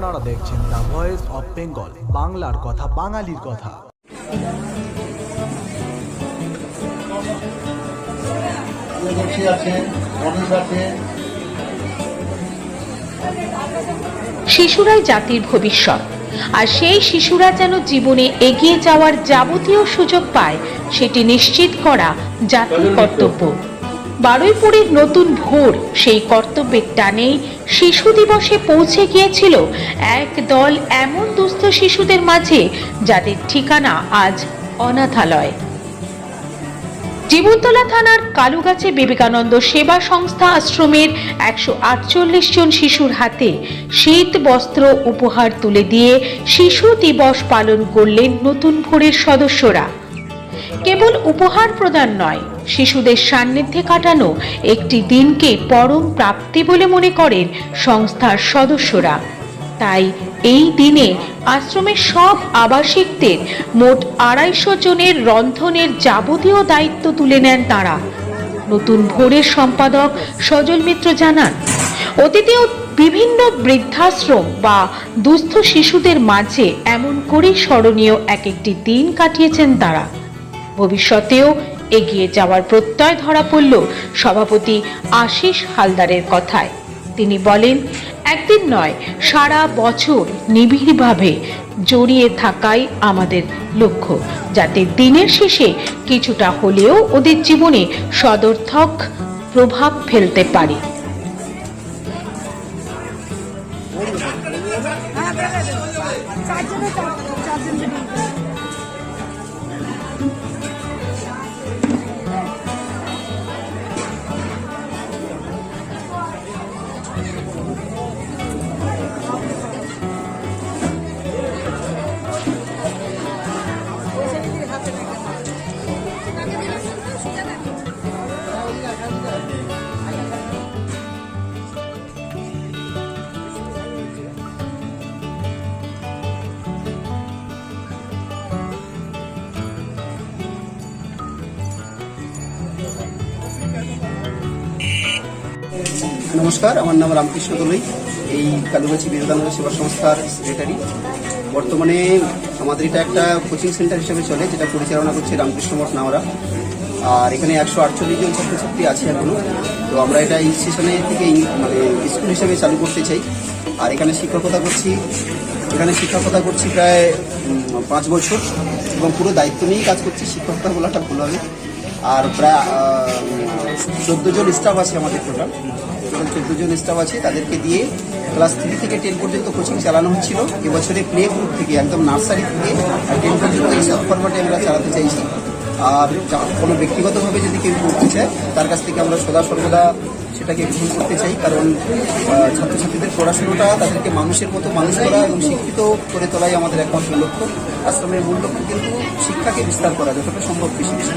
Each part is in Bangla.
আপনারা দেখছেন দ্য ভয়েস অফ বেঙ্গল, বাংলার কথা বাঙালির কথা। শিশুরাই জাতির ভবিষ্যৎ, আর সেই শিশুরা যেন জীবনে এগিয়ে যাওয়ার যাবতীয় সুযোগ পায় সেটি নিশ্চিত করা জাতির কর্তব্য। বারুইপুরের নতুন ভোর সেই কর্তব্যের টানেই শিশু দিবসে পৌঁছে গিয়েছিল এক দল এমন দুস্থ শিশুদের মাঝে যাদের ঠিকানা আজ অনাথালয়। জীবনতলা থানার কালুগাছে বিবেকানন্দ সেবা সংস্থা আশ্রমের 148 জন শিশুর হাতে শীত বস্ত্র উপহার তুলে দিয়ে শিশু দিবস পালন করলেন নতুন ভোরের সদস্যরা। কেবল উপহার প্রদান নয়, শিশুদের সান্নিধ্যে কাটানো একটি দিনকে পরম প্রাপ্তি বলে মনে করেন সংস্থার সদস্যরা। তাই এই দিনে আশ্রমের সব আবাসিকদের মোট 250 জনের রন্ধনের যাবতীয় দায়িত্ব তুলে নেন তারা। নতুন ভোরের সম্পাদক সজল মিত্র জানান, অতীতেও বিভিন্ন বৃদ্ধাশ্রম বা দুস্থ শিশুদের মাঝে এমন করেই স্মরণীয় এক একটি দিন কাটিয়েছেন তারা। ভবিষ্যতেও এগিয়ে যাওয়ার প্রত্যয় ধরা পড়ল সভাপতি আশিস হালদারের কথায়। তিনি বলেন, একদিন নয়, সারা বছর নিবিড়ভাবে জড়িয়ে থাকাই আমাদের লক্ষ্য, যাতে দিনের শেষে কিছুটা হলেও ওদের জীবনে সদর্থক প্রভাব ফেলতে পারি। নমস্কার, আমার নাম রামকৃষ্ণ দলুই, এই কালুগাছি বিবেকানন্দ সেবা সংস্থার সেক্রেটারি। বর্তমানে আমাদের এটা একটা কোচিং সেন্টার হিসেবে চলে, যেটা পরিচালনা করছে রামকৃষ্ণ মঠ নাওরা। আর এখানে 148 জন ছাত্রছাত্রী আছে এখনো। তো আমরা এটা এই সেশনে থেকে মানে স্কুল হিসেবে চালু করতে চাই। আর এখানে শিক্ষকতা করছি প্রায় 5 বছর, এবং পুরো দায়িত্ব নিয়েই কাজ করছি। শিক্ষকতা বলাটা ভুল হবে। আর প্রায় 14 জন স্টাফ আছে আমাদের টোটাল 14 জন স্টাফ আছে। তাদেরকে দিয়ে ক্লাস 3 থেকে 10 পর্যন্ত কোচিং চালানো হচ্ছিল। এবছরে প্লে গ্রুপ থেকে একদম নার্সারি থেকে 10 পর্যন্ত এইসব ফরম্যাটে আমরা চালাতে চাইছি। আর কোনো ব্যক্তিগতভাবে যদি কেউ করতে চায়, তার কাছ থেকে আমরা সর্বদা সেটাকে গ্রহণ করতে চাই। কারণ ছাত্রছাত্রীদের পড়াশোনাটা, তাদেরকে মানুষের মতো মানুষ করা এবং শিক্ষিত করে তোলাই আমাদের একমাত্র লক্ষ্য। আশ্রমের মূল লক্ষ্য কিন্তু শিক্ষাকে বিস্তার করা, যতটা সম্ভব বেশি বেশি।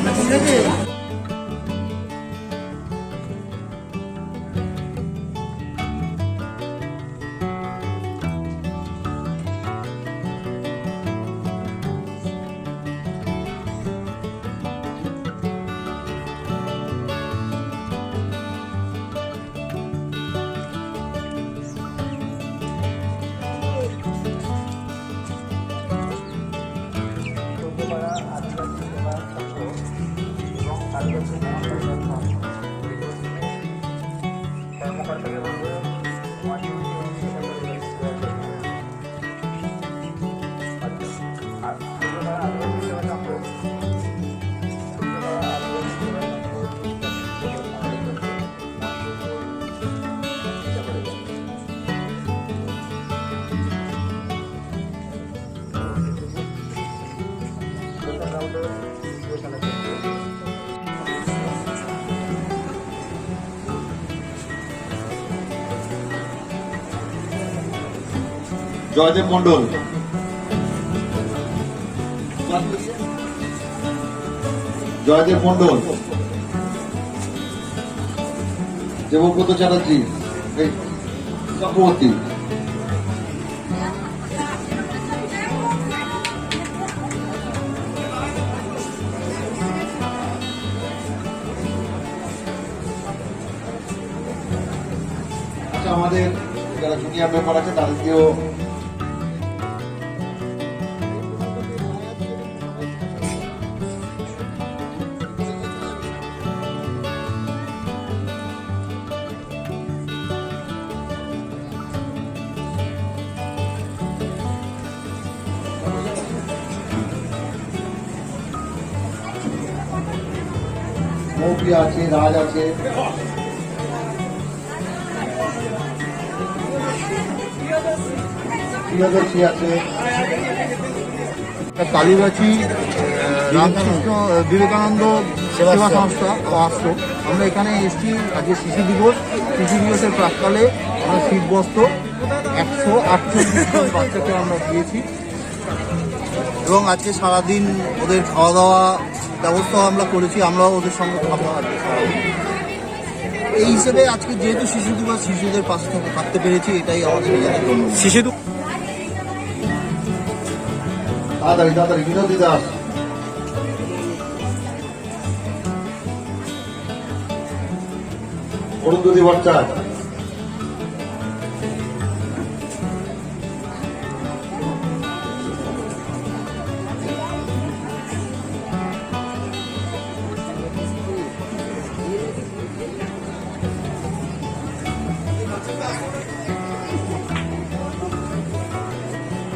জয়দেব মন্ডল, দেবব্রত চ্যাটার্জি, চক্রবর্তী, আমাদের যারা জুনিয়র মেম্বার আছে তাদেরকেও মৌপি আছে, রাজ আছে, প্রিয়দর্শী আছে। কালীগাছি রামকৃষ্ণ বিবেকানন্দ সেবা সংস্থা ও আশ্রম, আমরা এখানে এসেছি আজকে শিশু দিবসের প্রাককালে আমরা শীতবস্ত্র 148 জন বাচ্চাকে আমরা দিয়েছি এবং আজকে সারাদিন ওদের খাওয়া দাওয়া ব্যবস্থা আমরা করেছি, আমরাও ওদের সঙ্গে খাবো আজকে সারাদিন। এই হিসেবে আজকে যেহেতু শিশু দিবস, শিশুদের পাশে থাকতে পেরেছি, এটাই আমাদের শিশু তাড়াতাড়ি বিনোদী দাস, অরুন্ধতী ভট্টাচার্য,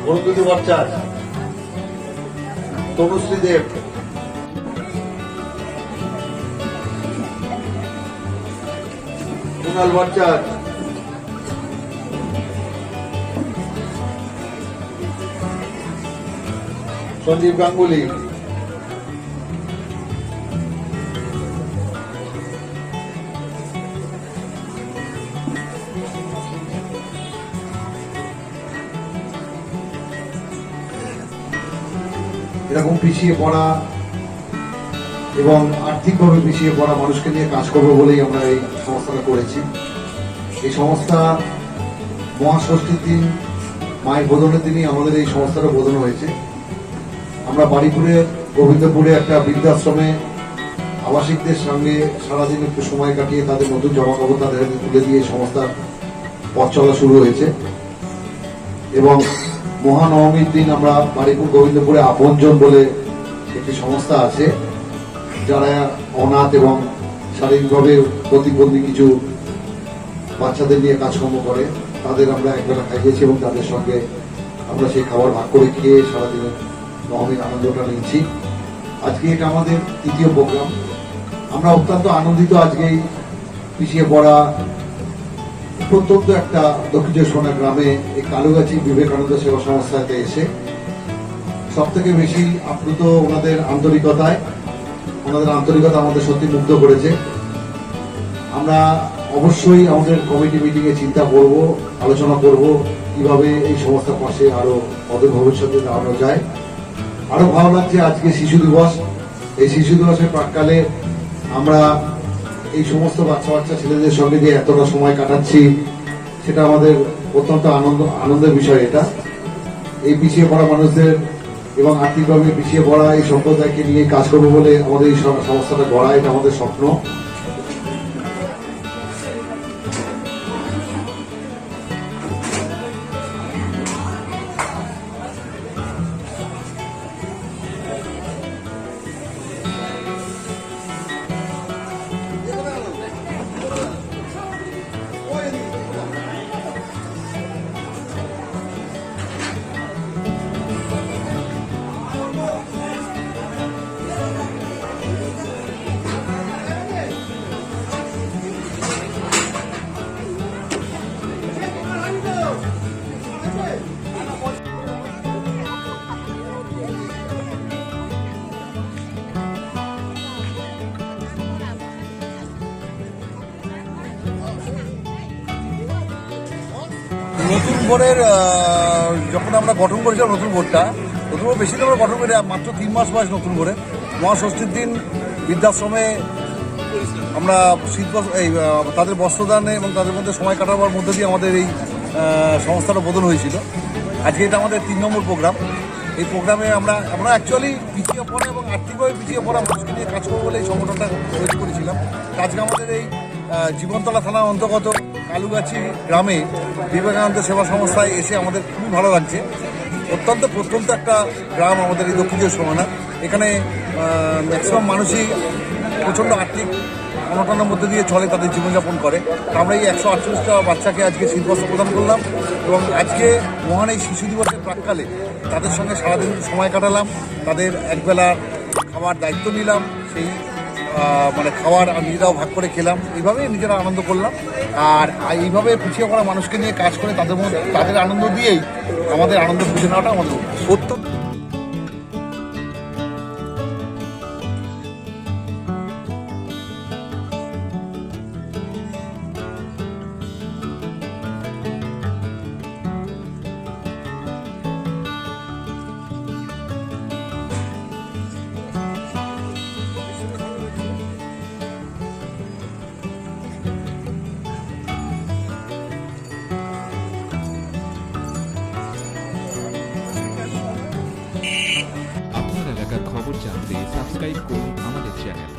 অরুন্ধতী ভট্টাচার্য, তনুশ্রী দেব, কুণাল ভট্টাচার্য, সঞ্জীব গাঙ্গুলি, এরকম পিছিয়ে পড়া এবং আর্থিকভাবে পিছিয়ে পড়া মানুষকে নিয়ে কাজ করবো বলেই আমরা এই সংস্থাটা করেছি। এই সংস্থা মহাষষ্ঠীর দিন, মায়ের বোধনের দিনই আমাদের এই সংস্থাটা বোধন হয়েছে। আমরা বাড়িপুরে গোবিন্দপুরে একটা বৃদ্ধাশ্রমে আবাসিকদের সঙ্গে সারাদিন একটু সময় কাটিয়ে তাদের নতুন জামা কাপড় তাদের হাতে তুলে দিয়ে এই সংস্থার পথ চলা শুরু হয়েছে এবং মহানবমীর দিন আমরা বাড়িপুর গোবিন্দপুরে আপনজন বলে একটি সংস্থা আছে যারা অনাথ এবং শারীরিকভাবে প্রতিবন্ধী কিছু বাচ্চাদের নিয়ে কাজকর্ম করে, তাদের আমরা একবেলা খাইয়েছি এবং তাদের সঙ্গে আমরা সেই খাবার ভাগ করে খেয়ে সারাদিনের নবমীর আনন্দটা নিয়েছি। আজকে এটা আমাদের তৃতীয় প্রোগ্রাম। আমরা অত্যন্ত আনন্দিত আজকে এই পিছিয়ে পড়া প্রত্যন্ত একটা দক্ষিণ সোনা গ্রামে এই কালুগাছি বিবেকানন্দ সেবা সংস্থাতে এসে সব থেকে বেশি আপ্লুত ওনাদের আন্তরিকতায়। ওনাদের আন্তরিকতা আমাদের সত্যি মুগ্ধ করেছে। আমরা অবশ্যই আমাদের কমিটি মিটিং এ চিন্তা করব, আলোচনা করব কিভাবে এই সংস্থার পাশে আরো অদূর ভবিষ্যতে দাঁড়ানো যায়। আরো ভালো লাগছে আজকে শিশু দিবস। এই শিশু দিবসের প্রাককালে আমরা এই সমস্ত বাচ্চা ছেলেদের সঙ্গে যে এতটা সময় কাটাচ্ছি সেটা আমাদের অত্যন্ত আনন্দের বিষয়। এটা এই পিছিয়ে পড়া মানুষদের এবং আর্থিকভাবে পিছিয়ে পড়া এই সম্প্রদায়কে নিয়ে কাজ করবো বলে আমাদের এই সংস্থাটা গড়া, এটা আমাদের স্বপ্ন। নতুন বোর্ডের যখন আমরা গঠন করেছিলাম নতুন বোর্ডটা বেশি দিন আমরা গঠন করি, মাত্র 3 মাস বয়স নতুন বোর্ডে। মহাষষ্ঠীর দিন বৃদ্ধাশ্রমে আমরা তাদের বস্ত্রদানে এবং তাদের মধ্যে সময় কাটাবার মধ্যে দিয়ে আমাদের এই সংস্থাটা বোধন হয়েছিল। আজকে এটা আমাদের 3 নম্বর প্রোগ্রাম। এই প্রোগ্রামে আমরা অ্যাকচুয়ালি পিছিয়ে পড়া এবং আর্থিকভাবে পিছিয়ে পড়া মানুষকে নিয়ে কাজ করবো বলে এই সংগঠনটা তৈরি করেছিলাম। আজকে আমাদের এই জীবনতলা থানার অন্তর্গত কালুগাছি গ্রামে বিবেকানন্দ সেবা সংস্থায় এসে আমাদের খুবই ভালো লাগছে। অত্যন্ত প্রত্যন্ত একটা গ্রাম আমাদের এই দক্ষিণ চব্বিশ পরগনা। এখানে ম্যাক্সিমাম মানুষই প্রচণ্ড আর্থিক অনটনের মধ্যে দিয়ে চলে, তাদের জীবনযাপন করে। আমরা এই 148টা বাচ্চাকে আজকে শীতবস্ত্র প্রদান করলাম এবং আজকে মহান এই শিশু দিবসের প্রাককালে তাদের সঙ্গে সারাদিন সময় কাটালাম, তাদের একবেলা খাবার দায়িত্ব নিলাম। সেই মানে খাওয়ার নিজেরাও ভাগ করে খেলাম, এইভাবেই নিজেরা আনন্দ করলাম। আর এইভাবে পিছিয়ে পড়া মানুষকে নিয়ে কাজ করে তাদের আনন্দ দিয়েই আমাদের আনন্দ খুঁজে নেওয়াটা আমাদের অভ্যাস। আপনার এলাকার খবর জানতে সাবস্ক্রাইব করুন আমাদের চ্যানেল।